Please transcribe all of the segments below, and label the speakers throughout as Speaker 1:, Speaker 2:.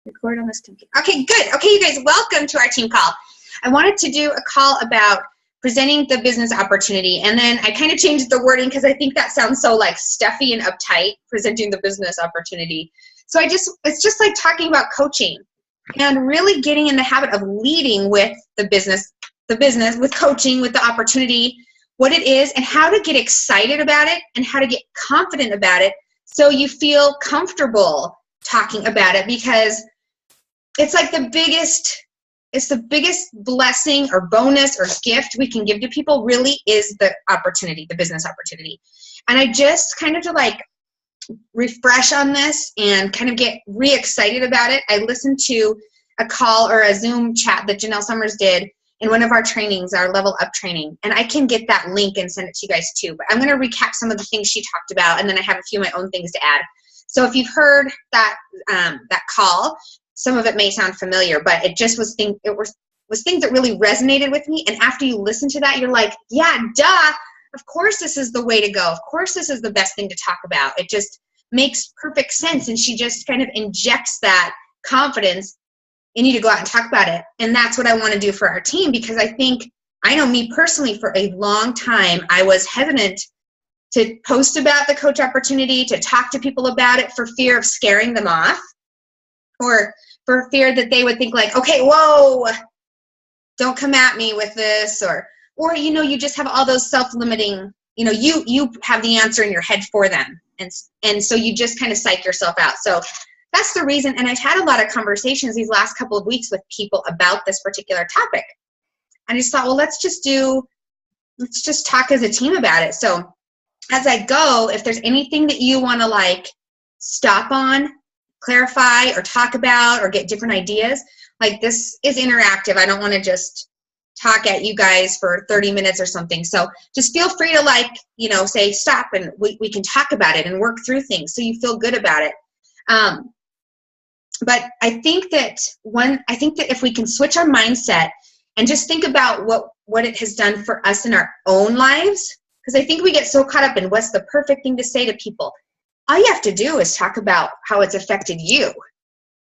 Speaker 1: Record on this computer. Okay, good. Okay, you guys, welcome to our team call. I wanted to do a call about presenting the business opportunity, and then I kind of changed the wording because I think that sounds so like stuffy and uptight, presenting the business opportunity. So it's just like talking about coaching and really getting in the habit of leading with the business with coaching, with the opportunity, what it is, and how to get excited about it and how to get confident about it so you feel comfortable talking about it, because it's like the biggest blessing or bonus or gift we can give to people really is the opportunity, the business opportunity. And I just kind of to like refresh on this and kind of get re-excited about it, I listened to a call or a Zoom chat that Janelle Summers did in one of our trainings, our Level Up training. And I can get that link and send it to you guys too. But I'm going to recap some of the things she talked about, and then I have a few of my own things to add. So if you've heard that call, some of it may sound familiar, but it just was things that really resonated with me. And after you listen to that, you're like, yeah, duh, of course this is the way to go. Of course this is the best thing to talk about. It just makes perfect sense. And she just kind of injects that confidence in you to go out and talk about it. And that's what I want to do for our team, because I know me personally, for a long time, I was hesitant to post about the coach opportunity, to talk to people about it for fear of scaring them off, or for fear that they would think like, okay, whoa, don't come at me with this, or you just have all those self-limiting, you have the answer in your head for them. And so you just kind of psych yourself out. So that's the reason. And I've had a lot of conversations these last couple of weeks with people about this particular topic. I just thought, well, let's just talk as a team about it. So as I go, if there's anything that you want to like stop on, clarify, or talk about, or get different ideas, like this is interactive. I don't want to just talk at you guys for 30 minutes or something. So just feel free to say stop, and we can talk about it and work through things so you feel good about it. But I think that if we can switch our mindset and just think about what it has done for us in our own lives, because I think we get so caught up in what's the perfect thing to say to people. All you have to do is talk about how it's affected you.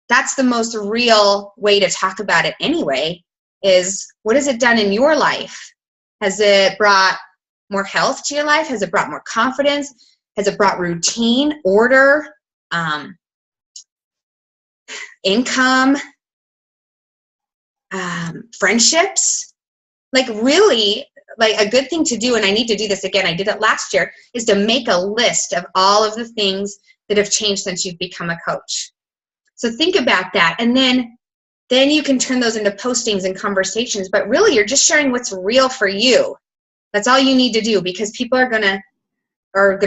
Speaker 1: That's the most real way to talk about it anyway, is what has it done in your life? Has it brought more health to your life? Has it brought more confidence? Has it brought routine, order, income, friendships? Like really, like a good thing to do, and I need to do this again, I did it last year, is to make a list of all of the things that have changed since you've become a coach. So think about that, and then you can turn those into postings and conversations, but really you're just sharing what's real for you. That's all you need to do, because people are gonna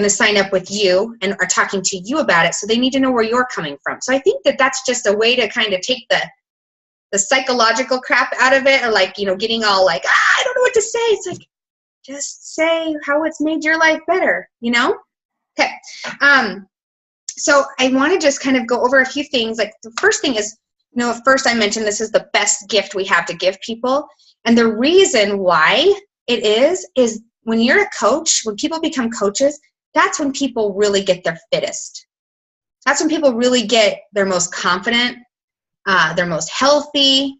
Speaker 1: sign up with you and are talking to you about it, so they need to know where you're coming from. So I think that that's just a way to kind of take the psychological crap out of it, or getting all like, I don't know what to say. It's like, just say how it's made your life better, Okay. So I want to just kind of go over a few things. Like the first thing is, first I mentioned this is the best gift we have to give people. And the reason why it is when you're a coach, when people become coaches, that's when people really get their fittest. That's when people really get their most confident, they're most healthy,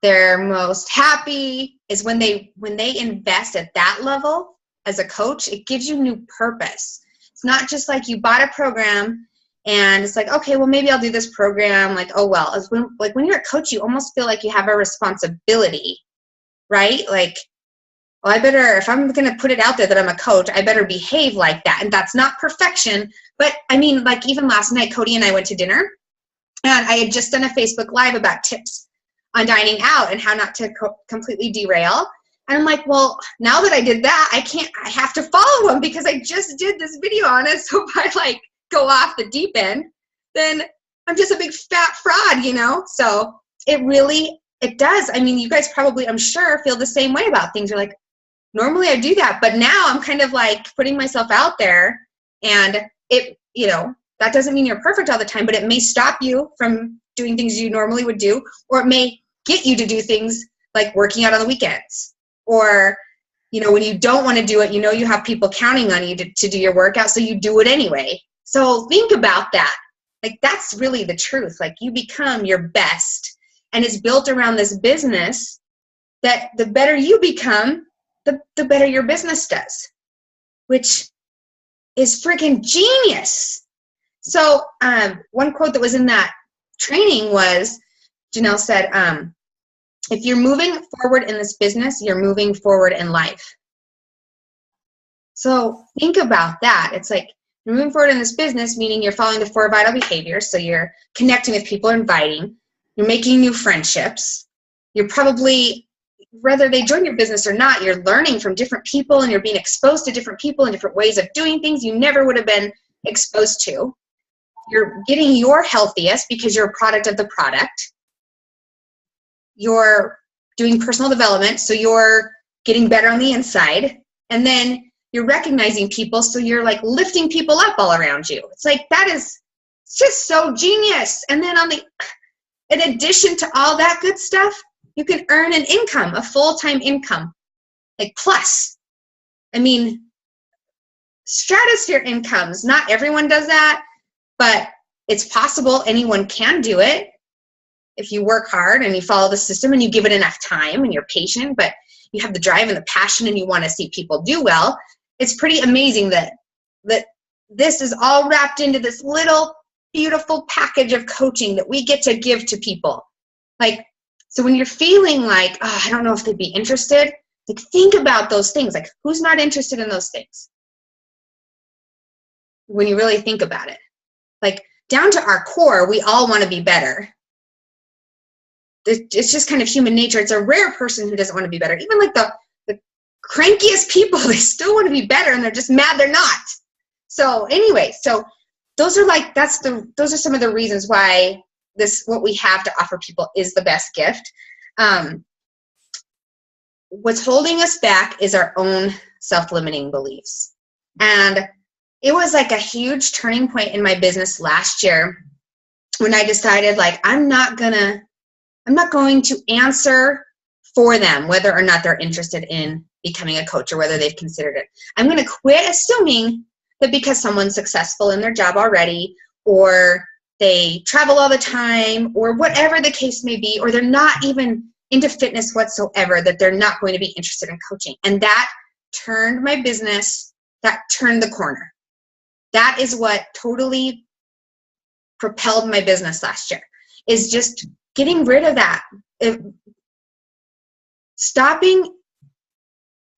Speaker 1: they're most happy, is when they invest at that level as a coach. It gives you new purpose. It's not just like you bought a program and it's like, okay, well, maybe I'll do this program. Like, oh, well, when you're a coach, you almost feel like you have a responsibility, right? Like, well, if I'm going to put it out there that I'm a coach, I better behave like that. And that's not perfection. But I mean, like even last night, Cody and I went to dinner, and I had just done a Facebook Live about tips on dining out and how not to completely derail. And I'm like, well, now that I did that, I have to follow them because I just did this video on it. So if I go off the deep end, then I'm just a big fat fraud, So it does. I mean, you guys probably, I'm sure, feel the same way about things. You're like, normally I do that, but now I'm kind of like putting myself out there, and that doesn't mean you're perfect all the time, but it may stop you from doing things you normally would do, or it may get you to do things like working out on the weekends, or, when you don't want to do it, you have people counting on you to do your workout, so you do it anyway. So think about that. Like, that's really the truth. Like, you become your best, and it's built around this business that the better you become, the better your business does, which is freaking genius. So one quote that was in that training was, Janelle said, if you're moving forward in this business, you're moving forward in life. So think about that. It's like, you're moving forward in this business, meaning you're following the 4 vital behaviors. So you're connecting with people, inviting, you're making new friendships. You're probably, whether they join your business or not, you're learning from different people, and you're being exposed to different people and different ways of doing things you never would have been exposed to. You're getting your healthiest because you're a product of the product. You're doing personal development, so you're getting better on the inside. And then you're recognizing people, so you're like lifting people up all around you. It's like, it's just so genius. And then in addition to all that good stuff, you can earn an income, a full-time income, like plus. I mean, stratosphere incomes. Not everyone does that, but it's possible. Anyone can do it if you work hard and you follow the system and you give it enough time and you're patient, but you have the drive and the passion and you want to see people do well. It's pretty amazing that this is all wrapped into this little beautiful package of coaching that we get to give to people. Like, so when you're feeling like, oh, I don't know if they'd be interested, like, think about those things. Like, who's not interested in those things? When you really think about it, like, down to our core, we all want to be better. It's just kind of human nature. It's a rare person who doesn't want to be better. Even like the crankiest people, they still want to be better, and they're just mad they're not. So anyway, so those are some of the reasons why what we have to offer people is the best gift. What's holding us back is our own self-limiting beliefs. And it was like a huge turning point in my business last year when I decided, like, I'm not going to answer for them whether or not they're interested in becoming a coach or whether they've considered it. I'm going to quit assuming that because someone's successful in their job already, or they travel all the time, or whatever the case may be, or they're not even into fitness whatsoever, that they're not going to be interested in coaching. And that turned my business, that turned the corner. That is what totally propelled my business last year, is just getting rid of that. Stopping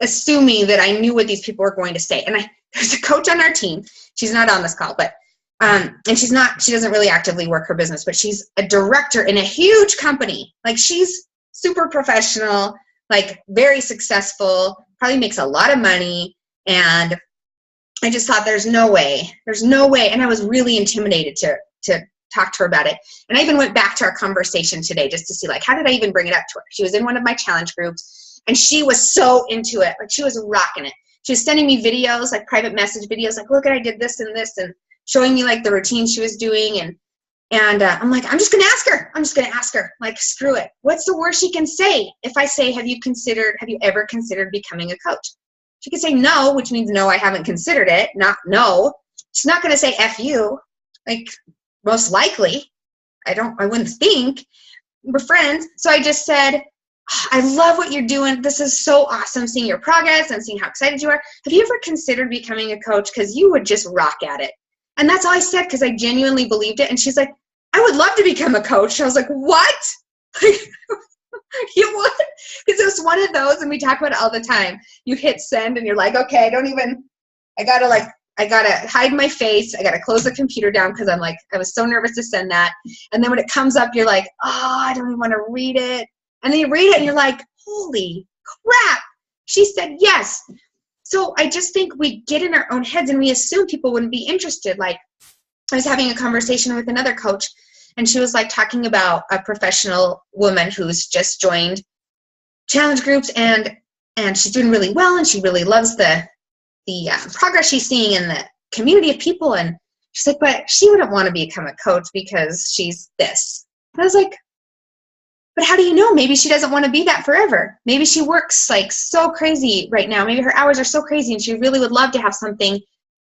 Speaker 1: assuming that I knew what these people were going to say. And there's a coach on our team. She's not on this call, but and she doesn't really actively work her business, but she's a director in a huge company. Like, she's super professional, like very successful, probably makes a lot of money. And I just thought, there's no way. And I was really intimidated to talk to her about it. And I even went back to our conversation today just to see, like, how did I even bring it up to her? She was in one of my challenge groups, and she was so into it. Like, she was rocking it. She was sending me videos, like private message videos, like, look, I did this and this, and showing me like the routine she was doing. And I'm like, I'm just going to ask her. Like, screw it. What's the worst she can say? If I say, have you ever considered becoming a coach? She could say no, which means no, I haven't considered it. Not no. She's not going to say F you. Like, most likely. I wouldn't think. We're friends. So I just said, I love what you're doing. This is so awesome, seeing your progress and seeing how excited you are. Have you ever considered becoming a coach? Because you would just rock at it. And that's all I said, because I genuinely believed it. And she's like, I would love to become a coach. I was like, what? You would? Because it was one of those, and we talk about it all the time. You hit send and you're like, okay, I gotta hide my face. I gotta close the computer down because I was so nervous to send that. And then when it comes up, you're like, oh, I don't even want to read it. And then you read it and you're like, holy crap, she said yes. So I just think we get in our own heads and we assume people wouldn't be interested. Like, I was having a conversation with another coach, and she was like talking about a professional woman who's just joined challenge groups, and she's doing really well, and she really loves the progress she's seeing in the community of people. And she's like, but she wouldn't want to become a coach because she's this. And I was like, but how do you know? Maybe she doesn't want to be that forever. Maybe she works like so crazy right now. Maybe her hours are so crazy and she really would love to have something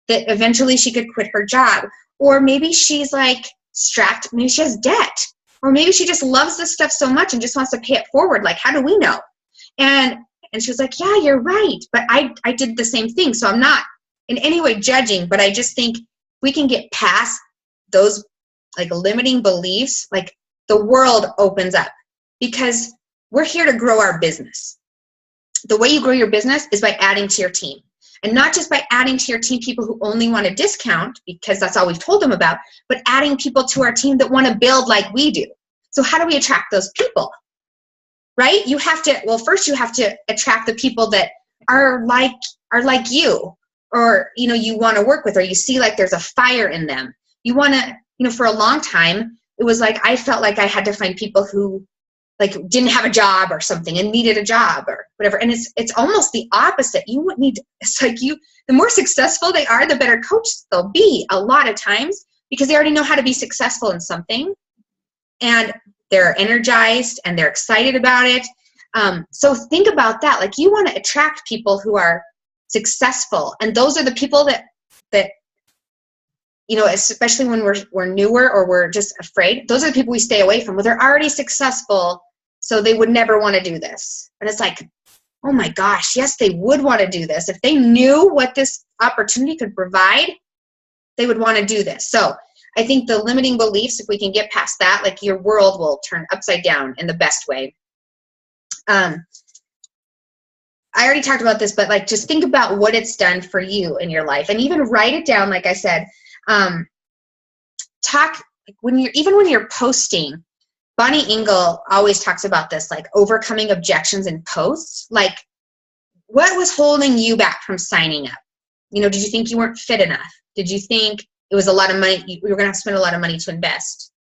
Speaker 1: that eventually she could quit her job. Or maybe she's like strapped. Maybe she has debt, or maybe she just loves this stuff so much and just wants to pay it forward. Like, how do we know? And she was like, yeah, you're right. But I did the same thing. So I'm not in any way judging, but I just think we can get past those like limiting beliefs, like the world opens up, because we're here to grow our business. The way you grow your business is by adding to your team. And not just by adding to your team people who only want a discount, because that's all we've told them about, but adding people to our team that want to build like we do. So how do we attract those people? Right? You have to, well, first you have to attract the people that are like you, or, you know, you want to work with, or you see like there's a fire in them. You want to, you know, for a long time, it was like I felt like I had to find people who like didn't have a job or something and needed a job or whatever. And it's almost the opposite. You wouldn't need, it's like the more successful they are, the better coach they'll be a lot of times, because they already know how to be successful in something, and they're energized and they're excited about it. So think about that. Like, you want to attract people who are successful. And those are the people that, you know, especially when we're newer or we're just afraid, those are the people we stay away from. Well, they're already successful, so they would never want to do this. And it's like, oh my gosh, yes, they would want to do this. If they knew what this opportunity could provide, they would want to do this. So I think the limiting beliefs, if we can get past that, like, your world will turn upside down in the best way. I already talked about this, but like, just think about what it's done for you in your life, and even write it down. Like I said, talk like when you're posting. Bonnie Engel always talks about this, like overcoming objections in posts. Like, what was holding you back from signing up? You know, did you think you weren't fit enough? Did you think it was a lot of money? You were going to have to spend a lot of money to invest?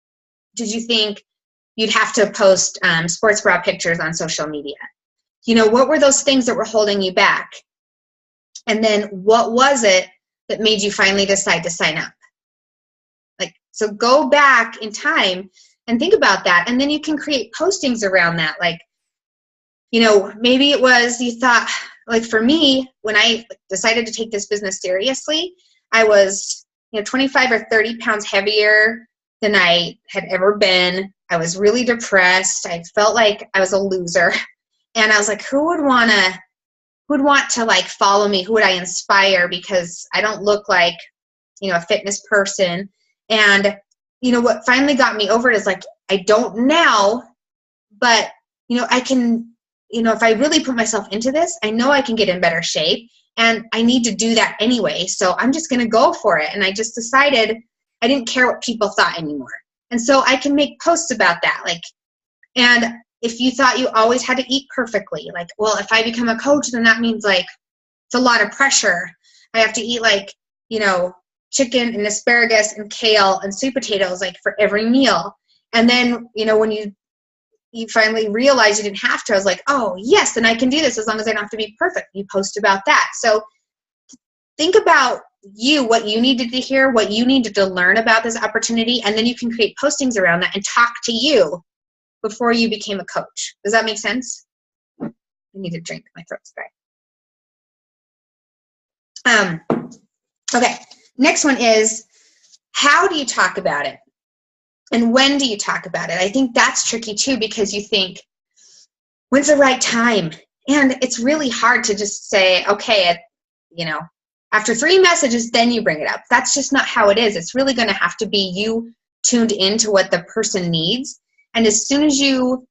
Speaker 1: Did you think you'd have to post sports bra pictures on social media? You know, what were those things that were holding you back? And then what was it that made you finally decide to sign up? Like, so go back in time and think about that. And then you can create postings around that. Like, you know, maybe it was, you thought, like for me, when I decided to take this business seriously, I was, 25 or 30 pounds heavier than I had ever been. I was really depressed. I felt like I was a loser. And I was like, who would want to like follow me? Who would I inspire? Because I don't look like, a fitness person. And, what finally got me over it is like, I don't now, but, I can, if I really put myself into this, I know I can get in better shape, and I need to do that anyway. So I'm just going to go for it. And I just decided I didn't care what people thought anymore. And so I can make posts about that. Like, and if you thought you always had to eat perfectly, like, well, if I become a coach, then that means like, it's a lot of pressure. I have to eat like, chicken and asparagus and kale and sweet potatoes, like for every meal. And then, when you finally realized you didn't have to, I was like, oh yes, then I can do this as long as I don't have to be perfect. You post about that. So think about what you needed to hear, what you needed to learn about this opportunity, and then you can create postings around that and talk to you before you became a coach. Does that make sense? I need a drink. My throat's dry. Okay. Next one is, how do you talk about it? And when do you talk about it? I think that's tricky too, because you think, when's the right time? And it's really hard to just say, okay, after 3 messages, then you bring it up. That's just not how it is. It's really going to have to be you tuned into what the person needs. And as soon as you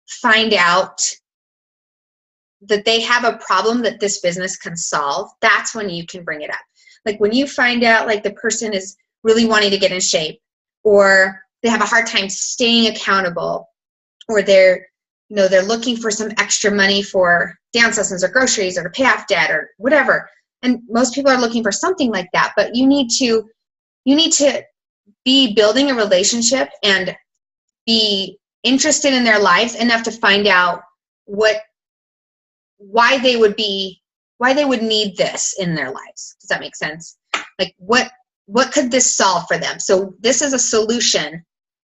Speaker 1: find out that they have a problem that this business can solve, that's when you can bring it up. Like when you find out like the person is really wanting to get in shape, or they have a hard time staying accountable, or they're looking for some extra money for dance lessons or groceries or to pay off debt or whatever. And most people are looking for something like that, but you need to be building a relationship and be interested in their lives enough to find out why they would need this in their lives. Does that make sense? Like what could this solve for them? So this is a solution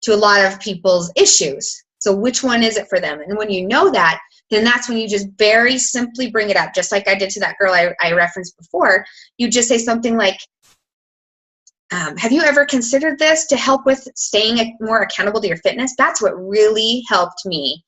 Speaker 1: to a lot of people's issues. So which one is it for them? And when you know that, then that's when you just very simply bring it up. Just like I did to that girl I referenced before. You just say something like, Have you ever considered this to help with staying more accountable to your fitness? That's what really helped me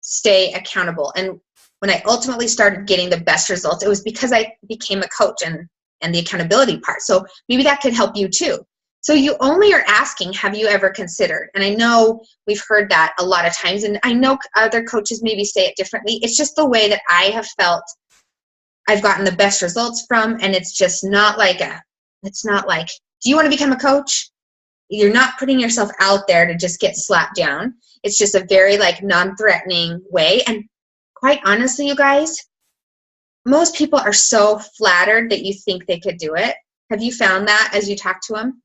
Speaker 1: stay accountable. And when I ultimately started getting the best results, it was because I became a coach and the accountability part. So maybe that could help you too. So you only are asking, have you ever considered? And I know we've heard that a lot of times, and I know other coaches maybe say it differently. It's just the way that I have felt I've gotten the best results from, and it's just not like do you want to become a coach? You're not putting yourself out there to just get slapped down. It's just a very like non-threatening way. And quite honestly, you guys, most people are so flattered that you think they could do it. Have you found that as you talk to them?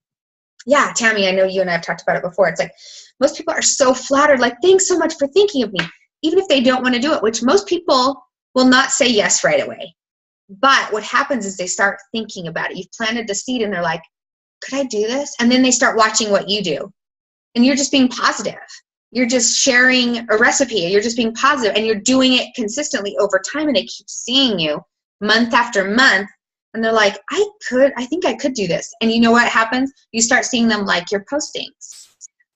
Speaker 1: Yeah, Tammy, I know you and I have talked about it before. It's like most people are so flattered, like, thanks so much for thinking of me, even if they don't want to do it, which most people will not say yes right away. But what happens is they start thinking about it. You've planted the seed and they're like, could I do this? And then they start watching what you do. And you're just being positive. You're just sharing a recipe. You're just being positive, and you're doing it consistently over time, and they keep seeing you month after month. And they're like, I think I could do this. And you know what happens? You start seeing them like your postings.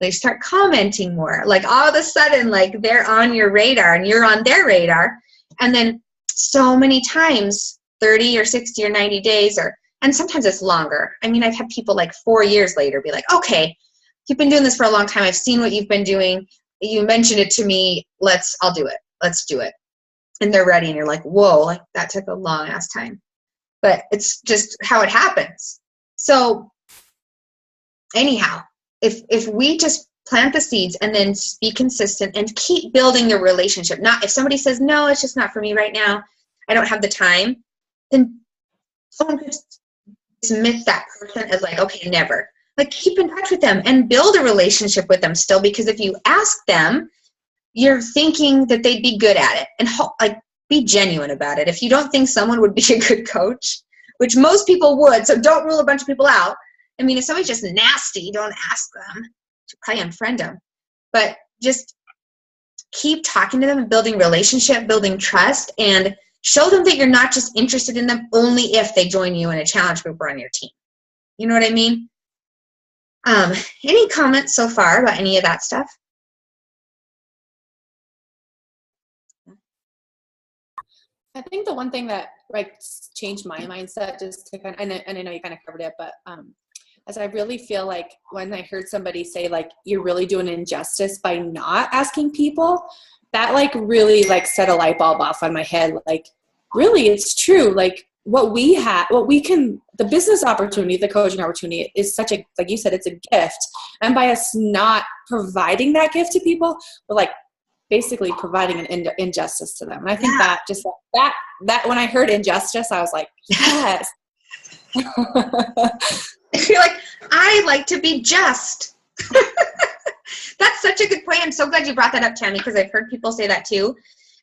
Speaker 1: They start commenting more. Like all of a sudden, like they're on your radar and you're on their radar. And then so many times, 30 or 60 or 90 days, and sometimes it's longer. I mean, I've had people like 4 years later be like, okay, you've been doing this for a long time. I've seen what you've been doing. You mentioned it to me. I'll do it. Let's do it. And they're ready. And you're like, whoa, like that took a long ass time. But it's just how it happens. So anyhow, if we just plant the seeds and then be consistent and keep building the relationship, not if somebody says, no, it's just not for me right now, I don't have the time, then don't just dismiss that person as like, okay, never. Like keep in touch with them and build a relationship with them still, because if you ask them, you're thinking that they'd be good at it, and like be genuine about it. If you don't think someone would be a good coach, which most people would, so don't rule a bunch of people out. I mean, if somebody's just nasty, don't ask them. You probably unfriend them. But just keep talking to them and building relationship, building trust, and show them that you're not just interested in them only if they join you in a challenge group or on your team. You know what I mean? Any comments so far about any of that stuff?
Speaker 2: I think the one thing that like changed my mindset, just to kind of, and I know you kind of covered it, but as I really feel like when I heard somebody say like, you're really doing injustice by not asking people, that like really like set a light bulb off on my head. Like, really, it's true. Like the business opportunity, the coaching opportunity is such a, like you said, it's a gift. And by us not providing that gift to people, we're like basically providing an injustice to them. And I think that just that when I heard injustice, I was like, yes.
Speaker 1: You're like, I like to be just. That's such a good point. I'm so glad you brought that up, Tammy, because I've heard people say that too.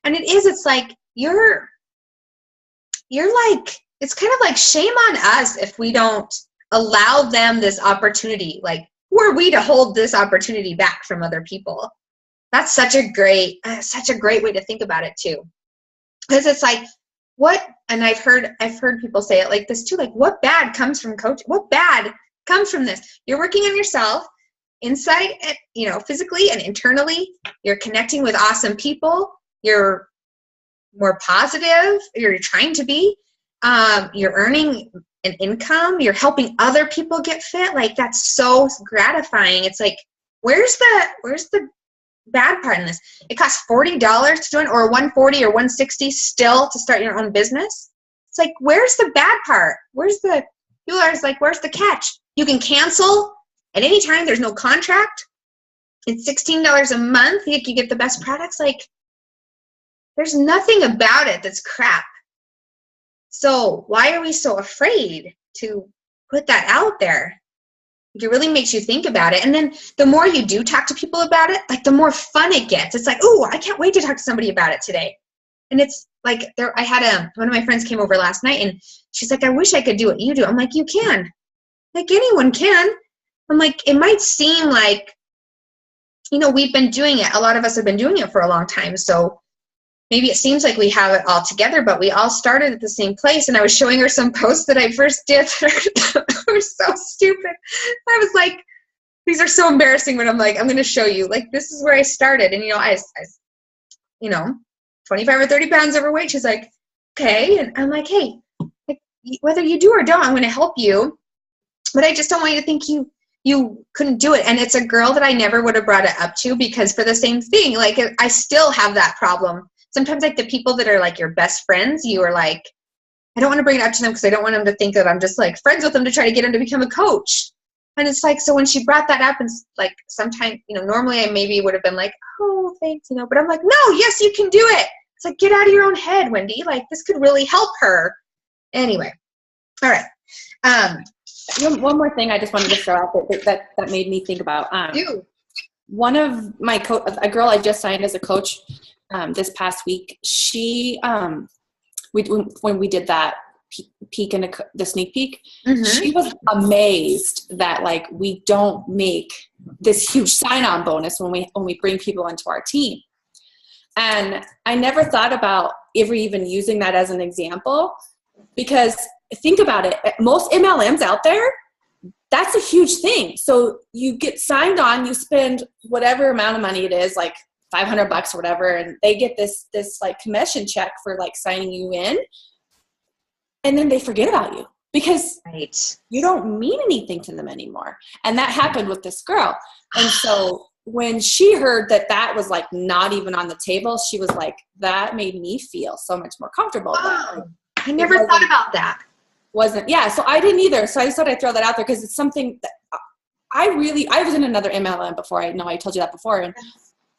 Speaker 1: And it's like, you're like, it's kind of like shame on us if we don't allow them this opportunity. Like, who are we to hold this opportunity back from other people? That's such a great way to think about it too. Because it's like, and I've heard people say it like this too, like, what bad comes from coaching? What bad comes from this? You're working on yourself inside, physically and internally. You're connecting with awesome people. You're more positive. You're trying to be. You're earning an income. You're helping other people get fit. Like, that's so gratifying. It's like, where's the bad part in this? It costs $40 to join, or $140 or $160 still to start your own business. It's like, where's the bad part? Where's the catch? You can cancel at any time. There's no contract. It's $16 a month. You can get the best products. Like, there's nothing about it that's crap. So why are we so afraid to put that out there? It really makes you think about it. And then the more you do talk to people about it, like, the more fun it gets. It's like, oh, I can't wait to talk to somebody about it today. And it's like, I had one of my friends came over last night, and she's like, I wish I could do what you do. I'm like, you can. Like, anyone can. I'm like, it might seem like, we've been doing it. A lot of us have been doing it for a long time. So maybe it seems like we have it all together, but we all started at the same place. And I was showing her some posts that I first did that were so stupid. I was like, these are so embarrassing, but I'm like, I'm going to show you, like, this is where I started. And, I 25 or 30 pounds overweight. She's like, okay. And I'm like, hey, like, whether you do or don't, I'm going to help you. But I just don't want you to think you couldn't do it. And it's a girl that I never would have brought it up to, because for the same thing, like, I still have that problem. Sometimes, like, the people that are like your best friends, you are like, I don't want to bring it up to them because I don't want them to think that I'm just like friends with them to try to get them to become a coach. And it's like, so when she brought that up, and like, sometimes, normally I maybe would have been like, oh, thanks, but I'm like, no, yes, you can do it. It's like, get out of your own head, Wendy. Like, this could really help her. Anyway. All right.
Speaker 2: One more thing I just wanted to throw out that made me think about. One of my a girl I just signed as a coach this past week, she when we did that peek in the sneak peek, she was amazed that, like, we don't make this huge sign-on bonus when we bring people into our team. And I never thought about ever even using that as an example, because think about it, most MLMs out there, that's a huge thing. So you get signed on, you spend whatever amount of money it is, like $500 or whatever, and they get this like commission check for like signing you in, and then they forget about you because you don't mean anything to them anymore. And that happened with this girl. And so when she heard that was like not even on the table, she was like, that made me feel so much more comfortable.
Speaker 1: Oh, I never thought about that.
Speaker 2: So I didn't either. So I just thought I'd throw that out there, because it's something that I was in another MLM before. I know I told you that before.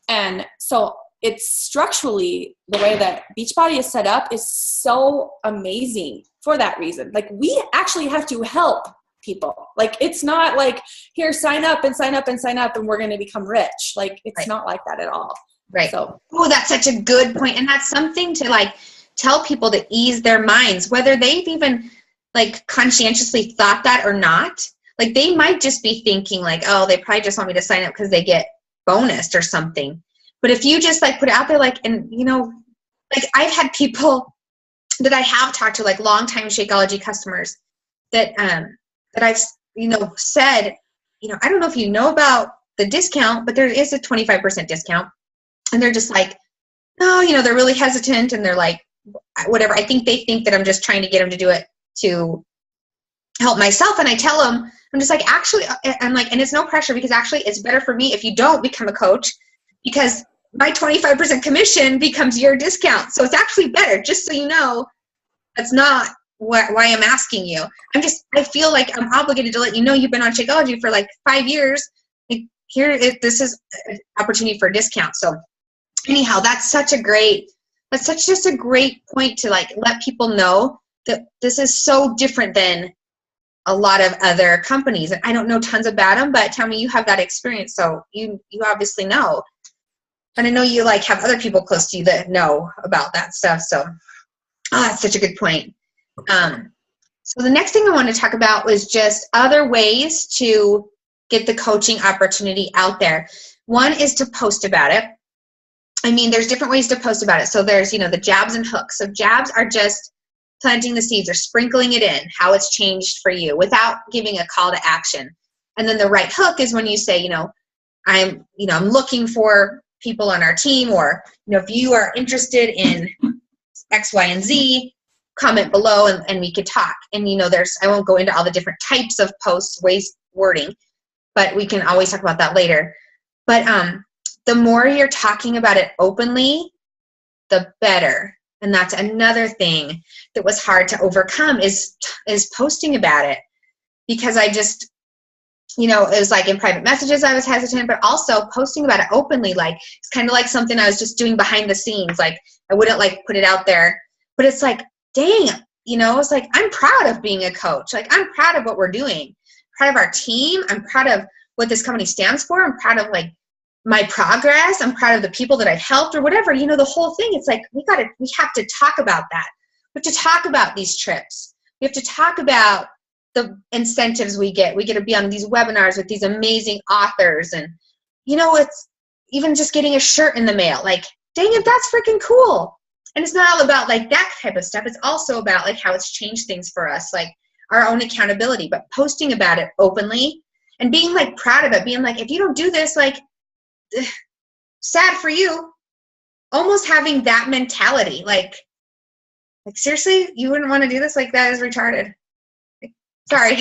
Speaker 2: And so it's structurally, the way that Beachbody is set up is so amazing for that reason. Like, we actually have to help people. Like, it's not like, here, sign up and sign up and sign up and we're going to become rich. Like, it's not like that at all.
Speaker 1: Right.
Speaker 2: So,
Speaker 1: that's such a good point. And that's something to like tell people to ease their minds, whether they've even like conscientiously thought that or not. Like, they might just be thinking like, oh, they probably just want me to sign up because they get bonused or something. But if you just like put it out there, like, and like, I've had people that I have talked to, like longtime Shakeology customers that I've said, I don't know if you know about the discount, but there is a 25% discount, and they're just like, no, they're really hesitant, and they're like, whatever. I think they think that I'm just trying to get them to do it to help myself. And I tell them, I'm just like, actually, I'm like, and it's no pressure, because actually it's better for me if you don't become a coach, because my 25% commission becomes your discount. So it's actually better, just so you know. That's not why I'm asking you. I feel like I'm obligated to let you know you've been on Shakeology for like 5 years. Like, this is an opportunity for a discount. So anyhow, that's just a great point to like let people know that this is so different than a lot of other companies. And I don't know tons about them, but tell me, you have that experience, so you obviously know. And I know you like have other people close to you that know about that stuff. So that's such a good point. So the next thing I want to talk about was just other ways to get the coaching opportunity out there. One is to post about it. I mean, there's different ways to post about it. So there's, the jabs and hooks. So jabs are just planting the seeds or sprinkling it in, how it's changed for you without giving a call to action. And then the right hook is when you say, I'm looking for people on our team, or, if you are interested in X, Y, and Z, comment below and we could talk. And, I won't go into all the different types of posts, ways, wording, but we can always talk about that later. But the more you're talking about it openly, the better. And that's another thing that was hard to overcome is posting about it, because I just, it was like in private messages I was hesitant, but also posting about it openly, like it's kind of like something I was just doing behind the scenes. Like, I wouldn't like put it out there, but it's like, dang, it's like, I'm proud of being a coach. Like, I'm proud of what we're doing, proud of our team. I'm proud of what this company stands for. I'm proud of like my progress. I'm proud of the people that I've helped, or whatever, the whole thing. It's like, we have to talk about that. We have to talk about these trips. We have to talk about the incentives we get. We get to be on these webinars with these amazing authors, and it's even just getting a shirt in the mail. Like, dang it, that's freaking cool. And it's not all about like that type of stuff. It's also about like how it's changed things for us, like our own accountability, but posting about it openly and being like proud of it, being like, if you don't do this, like sad for you, almost having that mentality, like seriously, you wouldn't want to do this? Like that is retarded. Like, sorry.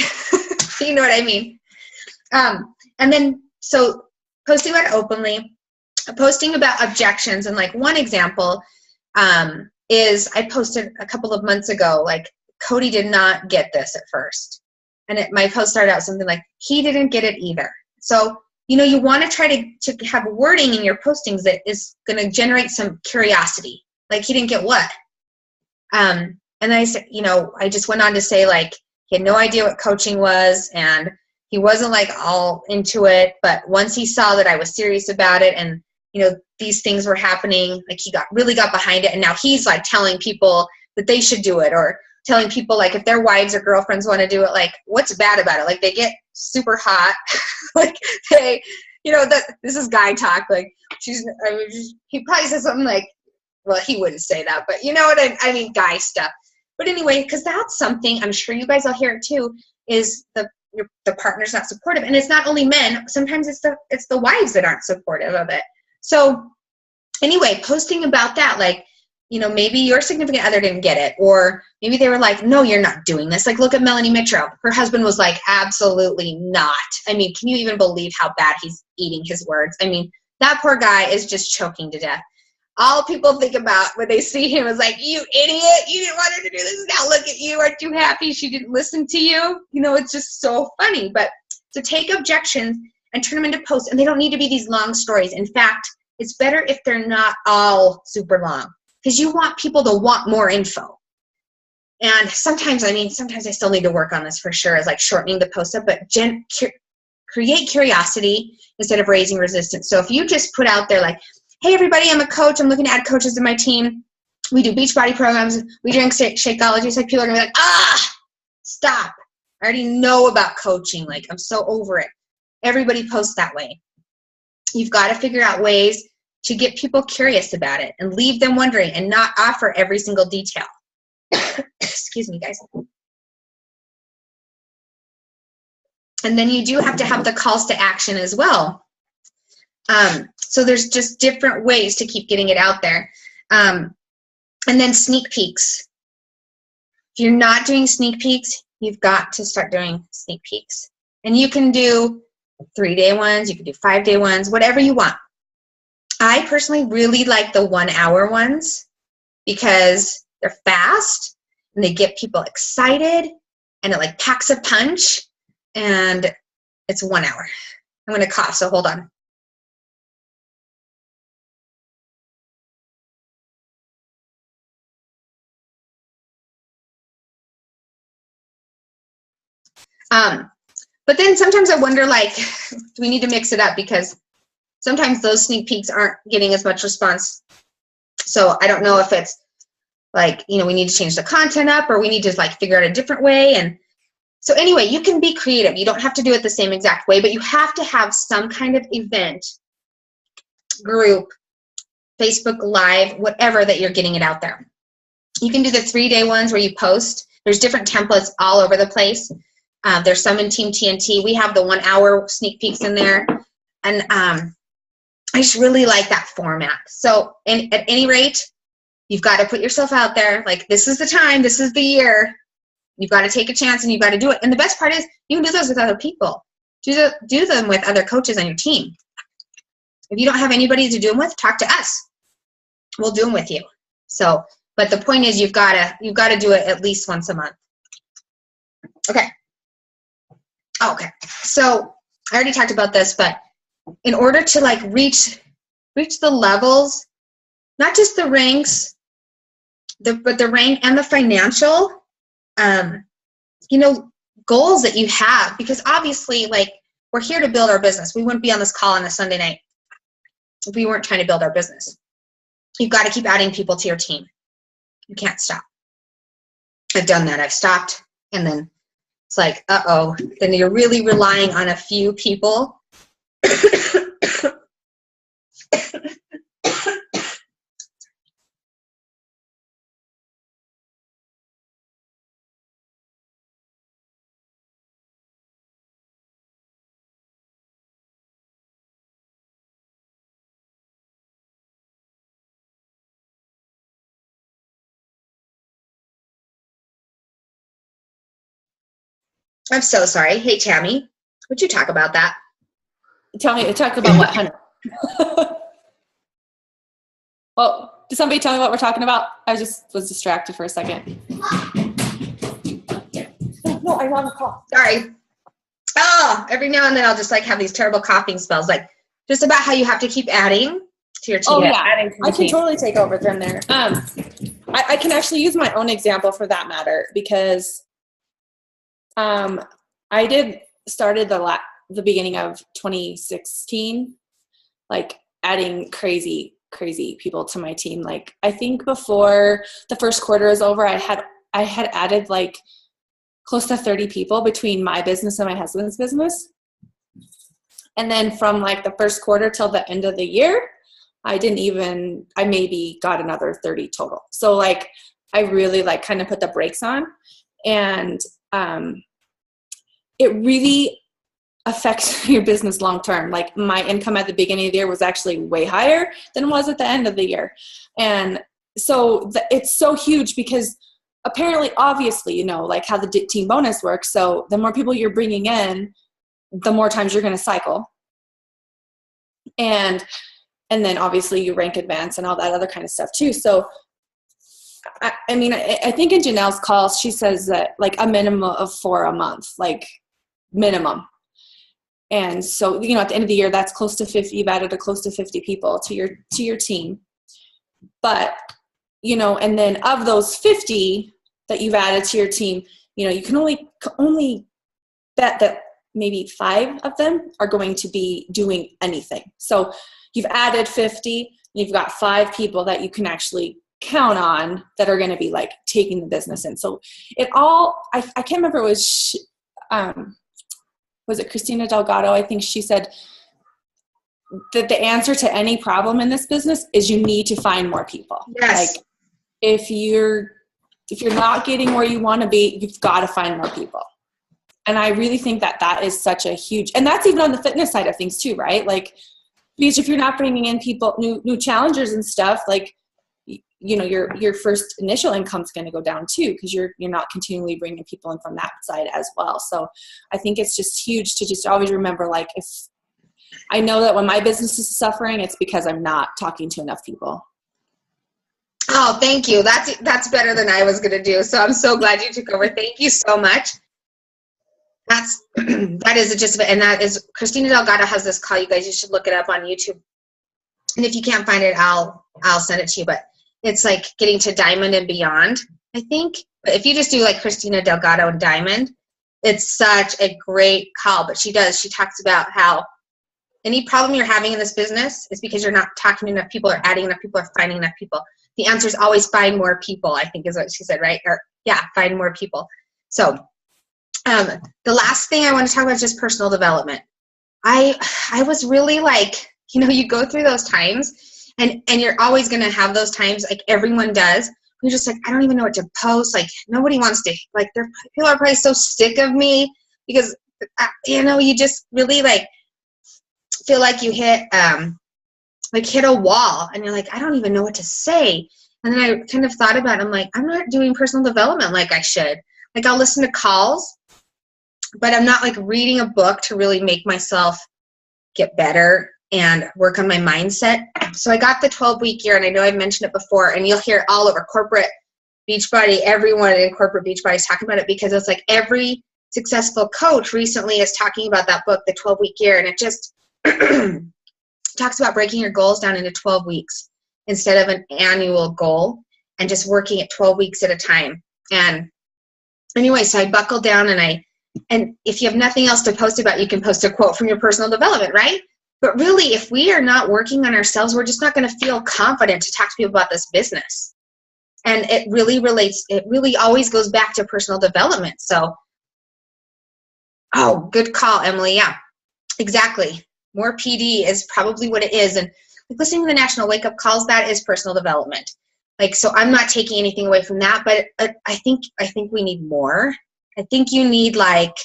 Speaker 1: You know what I mean? And then, so posting about it openly, posting about objections. And like one example is I posted a couple of months ago, like Cody did not get this at first. And my post started out something like, he didn't get it either. So, you know, you want to try to have wording in your postings that is going to generate some curiosity. Like, he didn't get what? And I said, you know, I just went on to say, like, he had no idea what coaching was, and he wasn't like all into it. But once he saw that I was serious about it, and, you know, these things were happening, like he really got behind it. And now he's like telling people that they should do it, or telling people like if their wives or girlfriends want to do it, like what's bad about it? Like they get super hot. Like they, you know, this is guy talk. Like he probably says something like, well, he wouldn't say that, but you know what I mean, guy stuff. But anyway, because that's something, I'm sure you guys all hear it too, is the partner's not supportive. And it's not only men, sometimes it's the wives that aren't supportive of it. So anyway, posting about that, like, you know, maybe your significant other didn't get it, or maybe they were like, no, you're not doing this. Like, look at Melanie Mitchell. Her husband was like, absolutely not. I mean, can you even believe how bad he's eating his words? I mean, that poor guy is just choking to death. All people think about when they see him is like, you idiot, you didn't want her to do this. Now look at you. Aren't you happy she didn't listen to you? You know, it's just so funny. But to take objections and turn them into posts, and they don't need to be these long stories. In fact, it's better if they're not all super long, because you want people to want more info. And sometimes I still need to work on this for sure, is like shortening the post up, but create curiosity instead of raising resistance. So if you just put out there like, hey everybody, I'm a coach, I'm looking to add coaches to my team, we do Beachbody programs, we drink Shakeology, it's like people are gonna be like, stop, I already know about coaching, like I'm so over it. Everybody posts that way. You've got to figure out ways to get people curious about it and leave them wondering, and not offer every single detail. Excuse me, guys. And then you do have to have the calls to action as well. So there's just different ways to keep getting it out there. And then sneak peeks. If you're not doing sneak peeks, you've got to start doing sneak peeks. And you can do 3-day ones, you can do 5-day ones, whatever you want. I personally really like the 1-hour ones because they're fast and they get people excited, and it like packs a punch, and it's 1 hour. I'm going to cough, so hold on. But then sometimes I wonder, like, do we need to mix it up? Because sometimes those sneak peeks aren't getting as much response. So I don't know if it's like, you know, we need to change the content up, or we need to like figure out a different way. And so anyway, you can be creative. You don't have to do it the same exact way, but you have to have some kind of event, group, Facebook Live, whatever, that you're getting it out there. You can do the 3-day ones where you post. There's different templates all over the place. There's some in Team TNT. We have the 1-hour sneak peeks in there. And I just really like that format. So at any rate, you've got to put yourself out there. Like, this is the time, this is the year. You've got to take a chance, and you've got to do it. And the best part is you can do those with other people. Do them with other coaches on your team. If you don't have anybody to do them with, talk to us. We'll do them with you. So, but the point is, you've got to do it at least once a month. Okay. So I already talked about this, but in order to like reach the levels, not just the ranks, but the rank and the financial, you know, goals that you have, because obviously, like, we're here to build our business. We wouldn't be on this call on a Sunday night if we weren't trying to build our business. You've got to keep adding people to your team. You can't stop. I've done that. I've stopped, and then it's like, then you're really relying on a few people. I'm so sorry. Hey, Tammy, would you talk about that?
Speaker 2: Talk about what, Hunter? Well, did somebody tell me what we're talking about? I just was distracted for a second. No, I want to call.
Speaker 1: Sorry. Oh, every now and then I'll just like have these terrible coughing spells, like just about how you have to keep adding to your team.
Speaker 2: Oh yeah, I can totally take over from there. I can actually use my own example for that matter, because I started the beginning of 2016, like adding crazy people to my team. Like I think before the first quarter is over, I had added like close to 30 people between my business and my husband's business. And then from like the first quarter till the end of the year, I maybe got another 30 total. So like, I really like kind of put the brakes on, and it really affects your business long-term. Like my income at the beginning of the year was actually way higher than it was at the end of the year. And so it's so huge because apparently, obviously, you know, like how the team bonus works. So the more people you're bringing in, the more times you're going to cycle. And then obviously you rank advance and all that other kind of stuff too. So, I mean, I think in Janelle's calls, she says that like a minimum of 4 a month, like minimum. And so, you know, at the end of the year, that's close to 50. You've added close to 50 people to your team. But, you know, and then of those 50 that you've added to your team, you know, you can only bet that maybe 5 of them are going to be doing anything. So you've added 50, you've got 5 people that you can actually count on that are going to be like taking the business in. So it all, I can't remember, it was it Christina Delgado? I think she said that the answer to any problem in this business is you need to find more people.
Speaker 1: Yes.
Speaker 2: Like if you're not getting where you want to be, you've got to find more people. And I really think that is such a huge, and that's even on the fitness side of things too, right? Like, because if you're not bringing in people, new challengers and stuff, like, you know, your first initial income is going to go down too, because you're not continually bringing people in from that side as well. So I think it's just huge to just always remember, like, if I know that when my business is suffering, it's because I'm not talking to enough people.
Speaker 1: Oh, thank you. That's better than I was going to do. So I'm so glad you took over. Thank you so much. That is just, and that is, Christina Delgado has this call. You guys, you should look it up on YouTube. And if you can't find it, I'll send it to you. But it's like getting to diamond and beyond, I think. But if you just do like Christina Delgado and diamond, it's such a great call. But she talks about how any problem you're having in this business is because you're not talking to enough people or adding enough people or finding enough people. The answer is always find more people, I think is what she said, right? Or yeah, find more people. So the last thing I want to talk about is just personal development. I was really like, you know, you go through those times and you're always going to have those times, like everyone does. You're just like, I don't even know what to post. Like nobody wants to, like people are probably so sick of me because, you know, you just really like feel like you hit a wall and you're like, I don't even know what to say. And then I kind of thought about it. I'm like, I'm not doing personal development like I should. Like I'll listen to calls, but I'm not like reading a book to really make myself get better and work on my mindset. So I got the 12-week year, and I know I've mentioned it before, and you'll hear all over corporate Beachbody, everyone in corporate Beachbody is talking about it because it's like every successful coach recently is talking about that book, the 12-week year, and it just talks about breaking your goals down into 12 weeks instead of an annual goal and just working at 12 weeks at a time. And anyway, so I buckled down, and if you have nothing else to post about, you can post a quote from your personal development, right? But really, if we are not working on ourselves, we're just not going to feel confident to talk to people about this business. And it really always goes back to personal development. So, oh, good call, Emily. Yeah, exactly. More PD is probably what it is. And like listening to the National Wake Up Calls, that is personal development. Like, so I'm not taking anything away from that, but I think we need more. I think you need like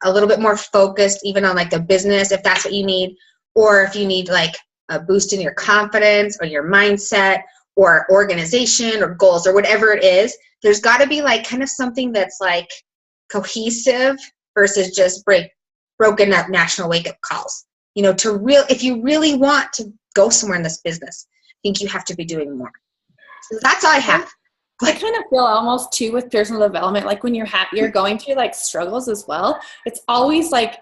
Speaker 1: a little bit more focused even on like the business, if that's what you need, or if you need like a boost in your confidence or your mindset or organization or goals or whatever it is, there's got to be like kind of something that's like cohesive versus just broken up national wake-up calls. If you really want to go somewhere in this business, I think you have to be doing more. So that's all I have.
Speaker 2: I kind of feel almost too with personal development, like when you're going through like struggles as well. It's always like,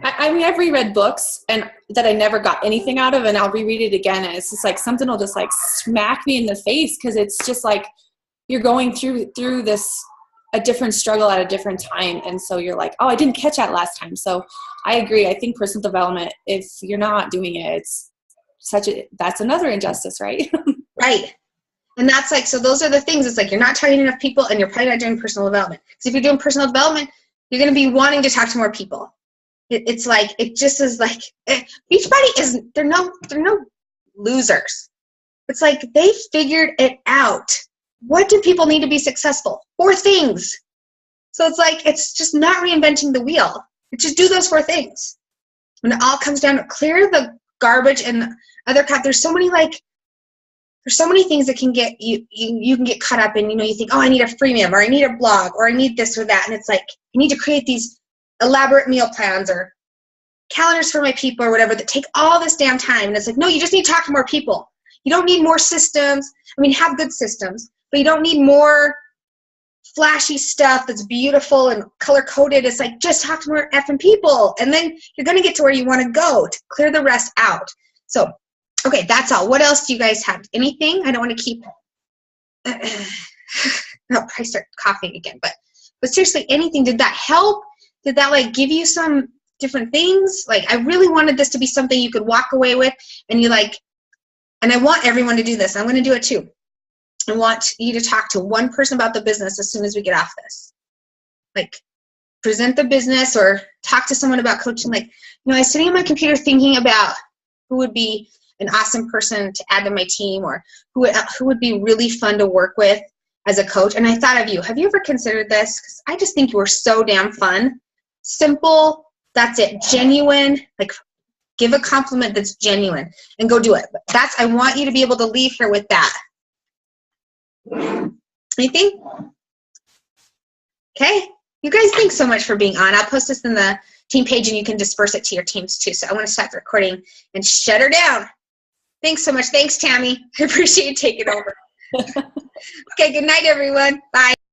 Speaker 2: I mean, I've reread books and that I never got anything out of, and I'll reread it again. And it's just like something will just like smack me in the face, because it's just like you're going through a different struggle at a different time. And so you're like, oh, I didn't catch that last time. So I agree. I think personal development, if you're not doing it, that's another injustice, right?
Speaker 1: Right. And that's like, so those are the things. It's like, you're not targeting enough people, and you're probably not doing personal development. Because if you're doing personal development, you're going to be wanting to talk to more people. It's like, it just is like, Beachbody they're no losers. It's like, they figured it out. What do people need to be successful? 4 things. So it's like, it's just not reinventing the wheel. Just do those 4 things. When it all comes down to clear the garbage and the other crap, there's so many things that can get you can get caught up in. You think, oh, I need a freemium, or I need a blog, or I need this or that. And it's like, you need to create these elaborate meal plans or calendars for my people or whatever that take all this damn time. And it's like, no, you just need to talk to more people. You don't need more systems. I mean, have good systems, but you don't need more flashy stuff that's beautiful and color coded. It's like, just talk to more effing people, and then you're going to get to where you want to go to clear the rest out. So, okay, that's all. What else do you guys have? Anything? I don't want to keep I'll probably start coughing again, but seriously, anything. Did that help? Did that like give you some different things? Like, I really wanted this to be something you could walk away with, and and I want everyone to do this. I'm going to do it too. I want you to talk to one person about the business as soon as we get off this. Like, present the business or talk to someone about coaching. Like, I was sitting on my computer thinking about who would be an awesome person to add to my team, or who would be really fun to work with as a coach. And I thought of you. Have you ever considered this? Because I just think you were so damn fun. Simple. That's it. Genuine. Like, give a compliment that's genuine and go do it. I want you to be able to leave here with that. Anything? Okay. You guys, thanks so much for being on. I'll post this in the team page, and you can disperse it to your teams too. So I want to stop the recording and shut her down. Thanks so much. Thanks, Tammy. I appreciate you taking over. Okay, good night, everyone. Bye.